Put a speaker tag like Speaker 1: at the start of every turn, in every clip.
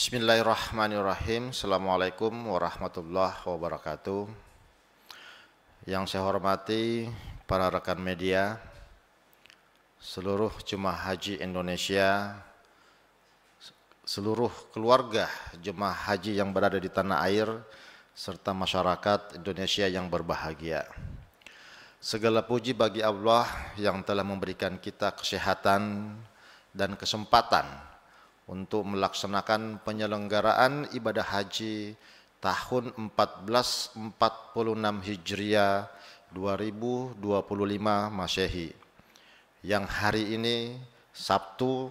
Speaker 1: Bismillahirrahmanirrahim. Assalamualaikum warahmatullahi wabarakatuh. Yang saya hormati para rekan media, seluruh jemaah haji Indonesia, seluruh keluarga jemaah haji yang berada di tanah air, serta masyarakat Indonesia yang berbahagia. Segala puji bagi Allah yang telah memberikan kita kesehatan dan kesempatan untuk melaksanakan penyelenggaraan ibadah haji tahun 1446 Hijriah 2025 Masehi, yang hari ini Sabtu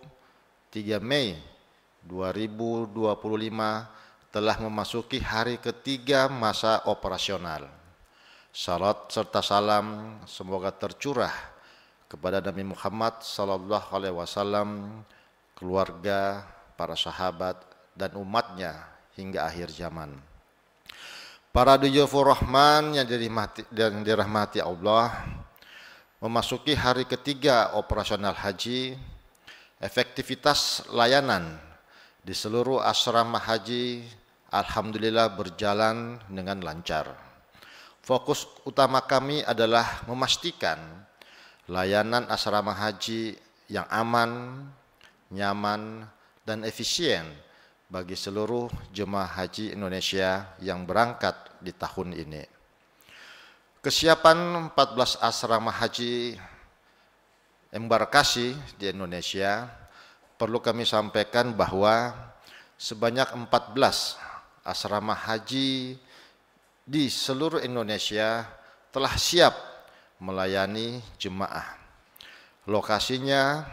Speaker 1: 3 Mei 2025 telah memasuki hari ketiga masa operasional. Salat serta salam semoga tercurah kepada Nabi Muhammad sallallahu alaihi wasallam, keluarga, para sahabat, dan umatnya hingga akhir zaman. Para duyufur rahman yang dirahmati Allah, memasuki hari ketiga operasional haji, efektivitas layanan di seluruh asrama haji alhamdulillah berjalan dengan lancar. Fokus utama kami adalah memastikan layanan asrama haji yang aman, nyaman, dan efisien bagi seluruh jemaah haji Indonesia yang berangkat di tahun ini. Kesiapan 14 asrama haji embarkasi di Indonesia, perlu kami sampaikan bahwa sebanyak 14 asrama haji di seluruh Indonesia telah siap melayani jemaah. Lokasinya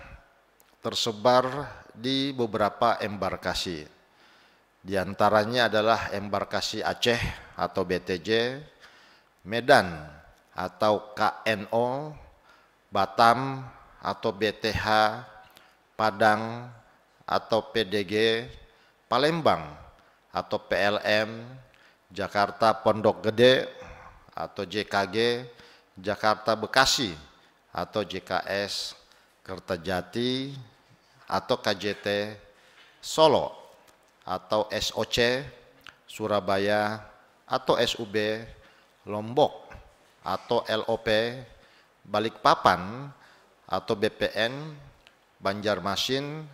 Speaker 1: tersebar di beberapa embarkasi. Di antaranya adalah embarkasi Aceh atau BTJ, Medan atau KNO, Batam atau BTH, Padang atau PDG, Palembang atau PLM, Jakarta Pondok Gede atau JKG, Jakarta Bekasi atau JKS, Kertajati atau KJT, Solo atau SOC, Surabaya atau SUB, Lombok atau LOP, Balikpapan atau BPN, Banjarmasin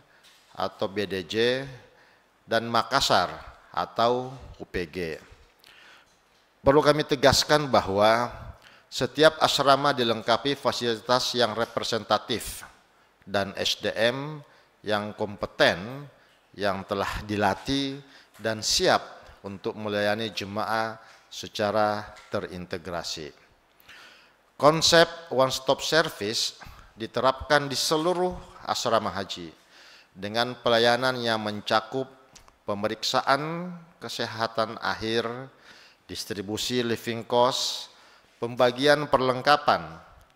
Speaker 1: atau BDJ, dan Makassar atau UPG. Perlu kami tegaskan bahwa setiap asrama dilengkapi fasilitas yang representatif dan SDM yang kompeten, yang telah dilatih dan siap untuk melayani jemaah secara terintegrasi. Konsep one stop service diterapkan di seluruh asrama haji dengan pelayanan yang mencakup pemeriksaan kesehatan akhir, distribusi living cost, pembagian perlengkapan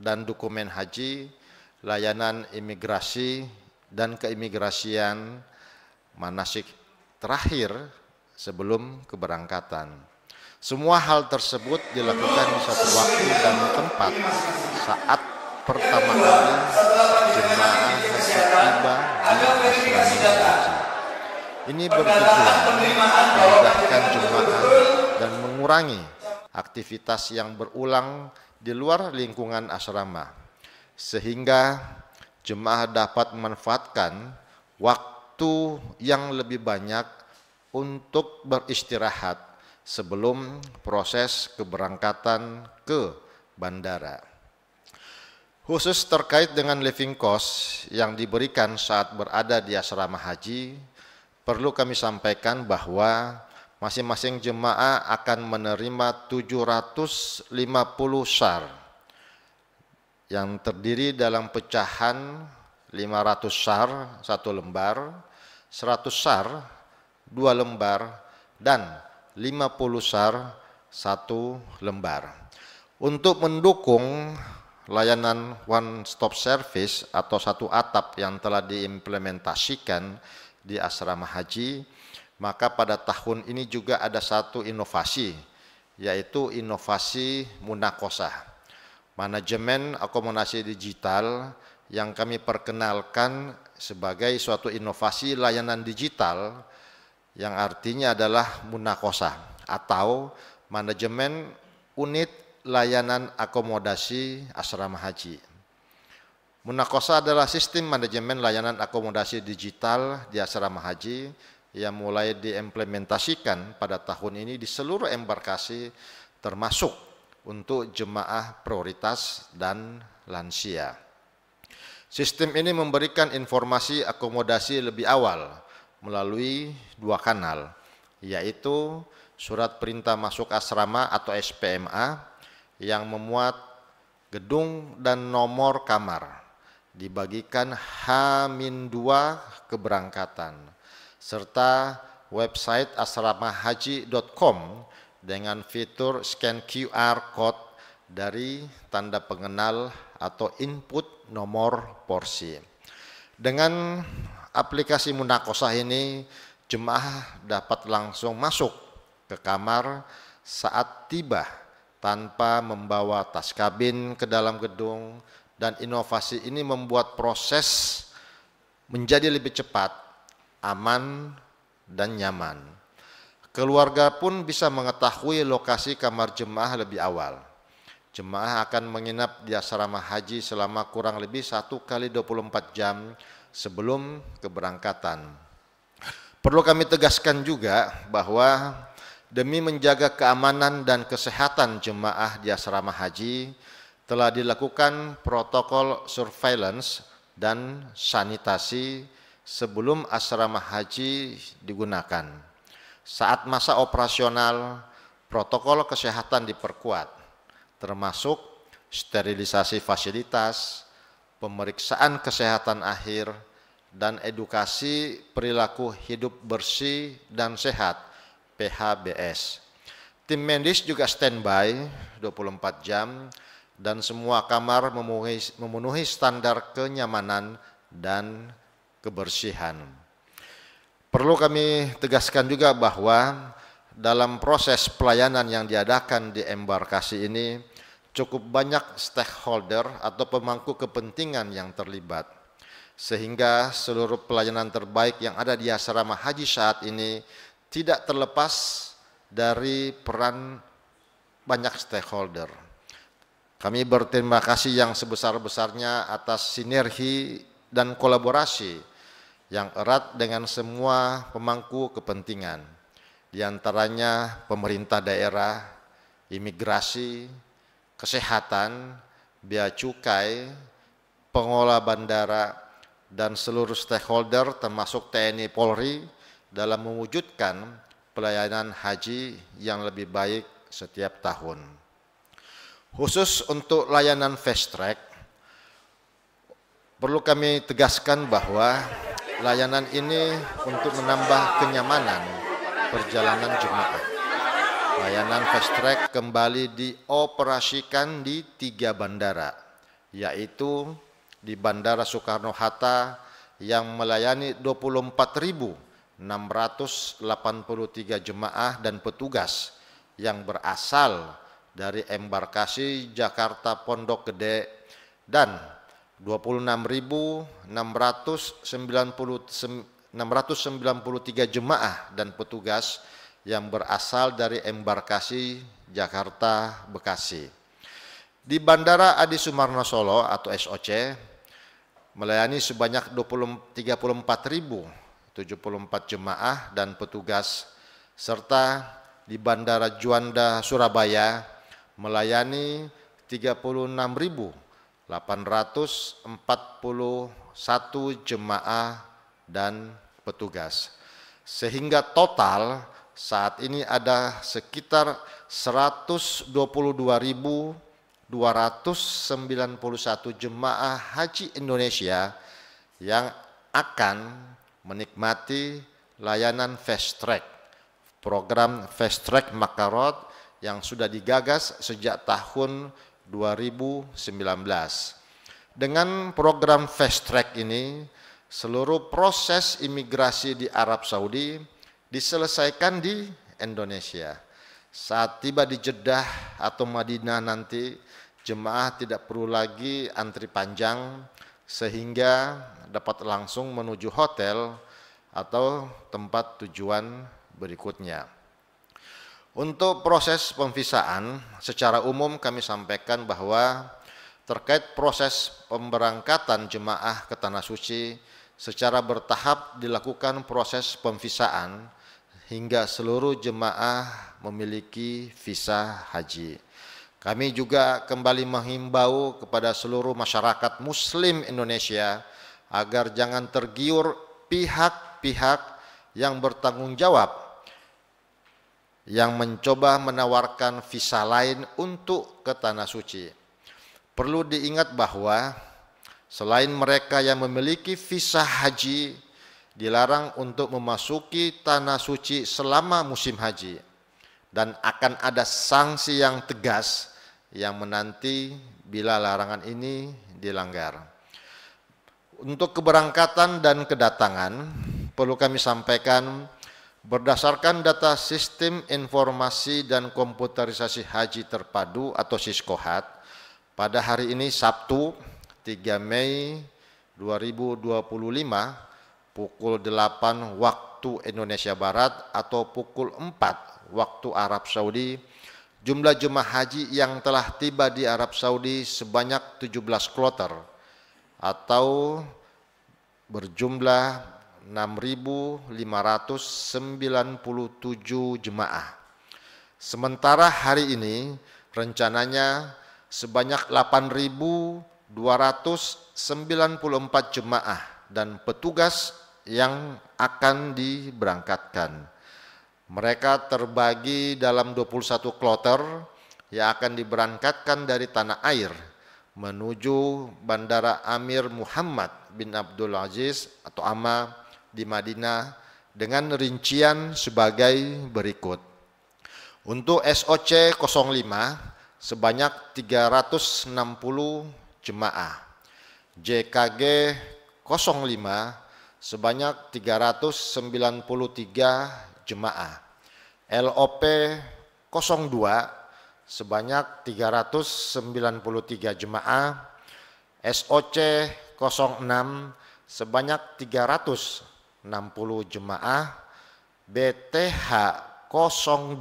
Speaker 1: dan dokumen haji, layanan imigrasi dan keimigrasian, manasik terakhir sebelum keberangkatan. Semua hal tersebut dilakukan di satu waktu dan tempat saat pertama kali jemaah haji tiba di asrama haji. Ini bertujuan memudahkan jemaah dan mengurangi aktivitas yang berulang di luar lingkungan asrama, sehingga jemaah dapat memanfaatkan waktu yang lebih banyak untuk beristirahat sebelum proses keberangkatan ke bandara. Khusus terkait dengan living cost yang diberikan saat berada di asrama haji, perlu kami sampaikan bahwa masing-masing jemaah akan menerima 750 SAR yang terdiri dalam pecahan 500 SAR 1 lembar, 100 SAR 2 lembar, dan 50 SAR 1 lembar. Untuk mendukung layanan one stop service atau satu atap yang telah diimplementasikan di asrama haji, maka pada tahun ini juga ada satu inovasi, yaitu inovasi Munakosah, manajemen akomodasi digital, yang kami perkenalkan sebagai suatu inovasi layanan digital yang artinya adalah munakosa atau manajemen unit layanan akomodasi asrama haji. Munakosa adalah sistem manajemen layanan akomodasi digital di asrama haji yang mulai diimplementasikan pada tahun ini di seluruh embarkasi termasuk untuk jemaah prioritas dan lansia. Sistem ini memberikan informasi akomodasi lebih awal melalui dua kanal, yaitu surat perintah masuk asrama atau SPMA yang memuat gedung dan nomor kamar, dibagikan H-2 keberangkatan, serta website asramahaji.com dengan fitur scan QR code dari tanda pengenal atau input nomor porsi. Dengan aplikasi Munakosa ini, jemaah dapat langsung masuk ke kamar saat tiba tanpa membawa tas kabin ke dalam gedung, dan inovasi ini membuat proses menjadi lebih cepat, aman, dan nyaman. Keluarga pun bisa mengetahui lokasi kamar jemaah lebih awal. Jemaah akan menginap di asrama haji selama kurang lebih 1 kali 24 jam sebelum keberangkatan. Perlu kami tegaskan juga bahwa demi menjaga keamanan dan kesehatan jemaah di asrama haji, telah dilakukan protokol surveillance dan sanitasi sebelum asrama haji digunakan. Saat masa operasional, protokol kesehatan diperkuat, termasuk sterilisasi fasilitas, pemeriksaan kesehatan akhir, dan edukasi perilaku hidup bersih dan sehat (PHBS). Tim medis juga standby 24 jam dan semua kamar memenuhi standar kenyamanan dan kebersihan. Perlu kami tegaskan juga bahwa dalam proses pelayanan yang diadakan di embarkasi ini cukup banyak stakeholder atau pemangku kepentingan yang terlibat, sehingga seluruh pelayanan terbaik yang ada di asrama haji saat ini tidak terlepas dari peran banyak stakeholder. Kami berterima kasih yang sebesar-besarnya atas sinergi dan kolaborasi yang erat dengan semua pemangku kepentingan, di antaranya pemerintah daerah, imigrasi, kesehatan, bea cukai, pengelola bandara, dan seluruh stakeholder termasuk TNI Polri dalam mewujudkan pelayanan haji yang lebih baik setiap tahun. Khusus untuk layanan fast track, perlu kami tegaskan bahwa layanan ini untuk menambah kenyamanan perjalanan jemaah. Layanan fast track kembali dioperasikan di 3 bandara, yaitu di Bandara Soekarno-Hatta yang melayani 24.683 jemaah dan petugas yang berasal dari embarkasi Jakarta Pondok Gede, dan 26.693 jemaah dan petugas yang berasal dari embarkasi Jakarta Bekasi. Di Bandara Adi Sumarmo Solo atau SOC melayani sebanyak 34.074 jemaah dan petugas, serta di Bandara Juanda Surabaya melayani 36.841 jemaah dan petugas, sehingga total saat ini ada sekitar 122.291 jemaah haji Indonesia yang akan menikmati layanan fast track, program fast track Makarot yang sudah digagas sejak tahun 2019. Dengan program fast track ini, seluruh proses imigrasi di Arab Saudi diselesaikan di Indonesia. Saat tiba di Jeddah atau Madinah nanti, jemaah tidak perlu lagi antri panjang sehingga dapat langsung menuju hotel atau tempat tujuan berikutnya. Untuk proses pemvisaan, secara umum kami sampaikan bahwa terkait proses pemberangkatan jemaah ke Tanah Suci secara bertahap dilakukan proses pemvisaan hingga seluruh jemaah memiliki visa haji. Kami juga kembali menghimbau kepada seluruh masyarakat Muslim Indonesia agar jangan tergiur pihak-pihak yang bertanggung jawab yang mencoba menawarkan visa lain untuk ke Tanah Suci. Perlu diingat bahwa selain mereka yang memiliki visa haji dilarang untuk memasuki Tanah Suci selama musim haji, dan akan ada sanksi yang tegas yang menanti bila larangan ini dilanggar. Untuk keberangkatan dan kedatangan, perlu kami sampaikan berdasarkan data Sistem Informasi dan Komputerisasi Haji Terpadu atau SISKOHAT, pada hari ini Sabtu 3 Mei 2025 pukul 8 waktu Indonesia Barat atau pukul 4 waktu Arab Saudi, jumlah jemaah haji yang telah tiba di Arab Saudi sebanyak 17 kloter atau berjumlah 6.597 jemaah. Sementara hari ini rencananya sebanyak 8.294 jemaah dan petugas yang akan diberangkatkan. Mereka terbagi dalam 21 kloter yang akan diberangkatkan dari tanah air menuju Bandara Amir Muhammad bin Abdul Aziz atau AMA di Madinah dengan rincian sebagai berikut. Untuk SOC 05 sebanyak 360 jemaah, JKG 05 sebanyak 393 jemaah, LOP 02 sebanyak 393 jemaah, SOC 06 sebanyak 360 jemaah, BTH 02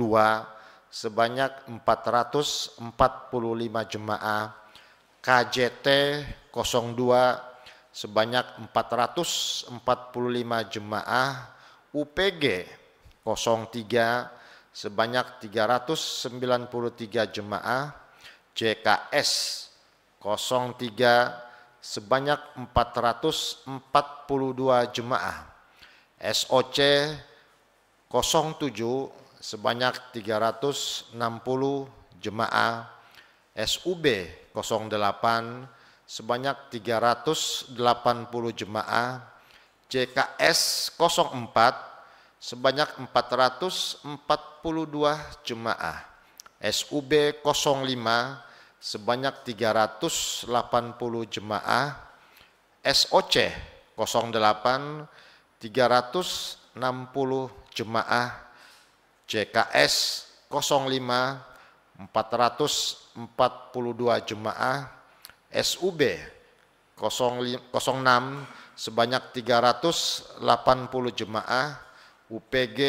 Speaker 1: sebanyak 445 jemaah, KJT 02 sebanyak 445 jemaah, UPG 03 sebanyak 393 jemaah, JKS 03 sebanyak 442 jemaah, SOC 07 sebanyak 360 jemaah, SUB 08 sebanyak 380 jemaah, JKS 04 sebanyak 442 jemaah, SUB 05 sebanyak 380 jemaah, SOC 08 360 jemaah, JKS 05 442 jemaah, SUB 06 sebanyak 380 jemaah, UPG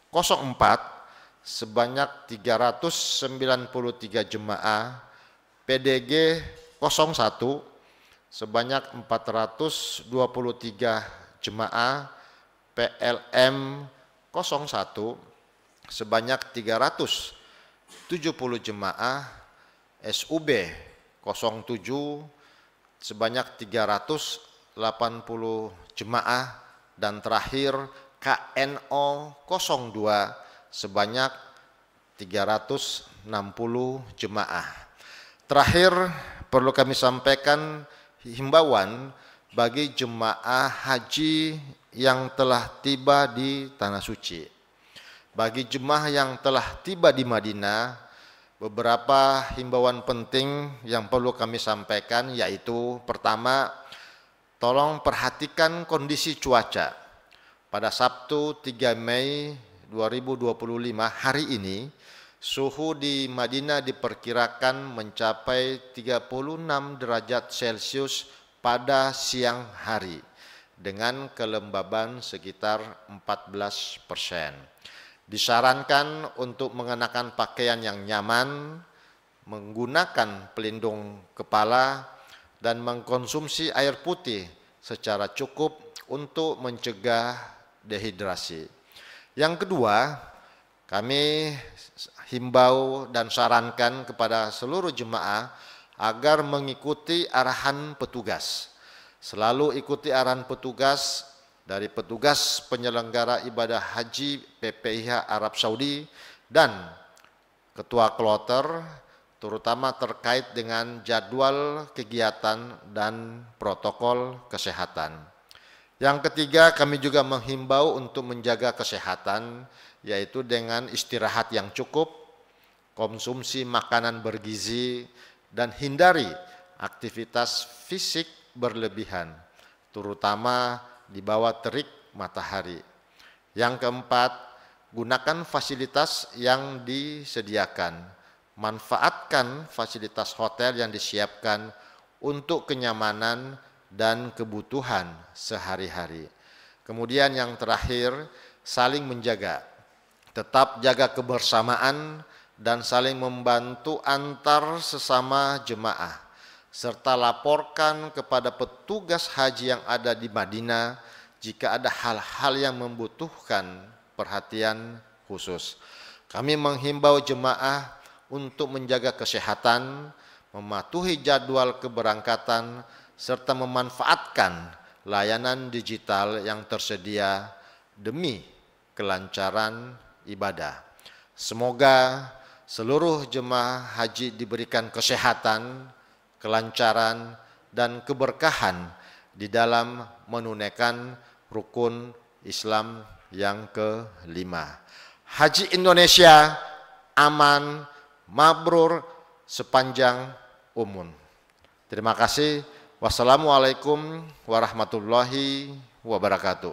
Speaker 1: 04 sebanyak 393 jemaah, PDG 01 sebanyak 423 jemaah, PLM 01 sebanyak 370 jemaah, SUB 07 sebanyak 380 jemaah, dan terakhir KNO 02 sebanyak 360 jemaah. Terakhir perlu kami sampaikan himbauan bagi jemaah haji yang telah tiba di Tanah Suci. Bagi jemaah yang telah tiba di Madinah, beberapa himbauan penting yang perlu kami sampaikan, yaitu pertama, tolong perhatikan kondisi cuaca. Pada Sabtu 3 Mei 2025 hari ini, suhu di Madinah diperkirakan mencapai 36 derajat Celcius pada siang hari dengan kelembaban sekitar 14%. Disarankan untuk mengenakan pakaian yang nyaman, menggunakan pelindung kepala, dan mengkonsumsi air putih secara cukup untuk mencegah dehidrasi. Yang kedua, kami himbau dan sarankan kepada seluruh jemaah agar mengikuti arahan petugas. Selalu ikuti arahan petugas dari petugas penyelenggara ibadah haji PPIH Arab Saudi dan ketua kloter, terutama terkait dengan jadwal kegiatan dan protokol kesehatan. Yang ketiga, kami juga menghimbau untuk menjaga kesehatan, yaitu dengan istirahat yang cukup, konsumsi makanan bergizi, dan hindari aktivitas fisik berlebihan, terutama di bawah terik matahari. Yang keempat, gunakan fasilitas yang disediakan. Manfaatkan fasilitas hotel yang disiapkan untuk kenyamanan dan kebutuhan sehari-hari. Kemudian yang terakhir, saling menjaga. Tetap jaga kebersamaan dan saling membantu antar sesama jemaah, serta laporkan kepada petugas haji yang ada di Madinah jika ada hal-hal yang membutuhkan perhatian khusus. Kami menghimbau jemaah untuk menjaga kesehatan, mematuhi jadwal keberangkatan, serta memanfaatkan layanan digital yang tersedia demi kelancaran ibadah. Semoga seluruh jemaah haji diberikan kesehatan, kelancaran, dan keberkahan di dalam menunaikan rukun Islam yang kelima. Haji Indonesia aman, mabrur, sepanjang umur. Terima kasih. Wassalamualaikum warahmatullahi wabarakatuh.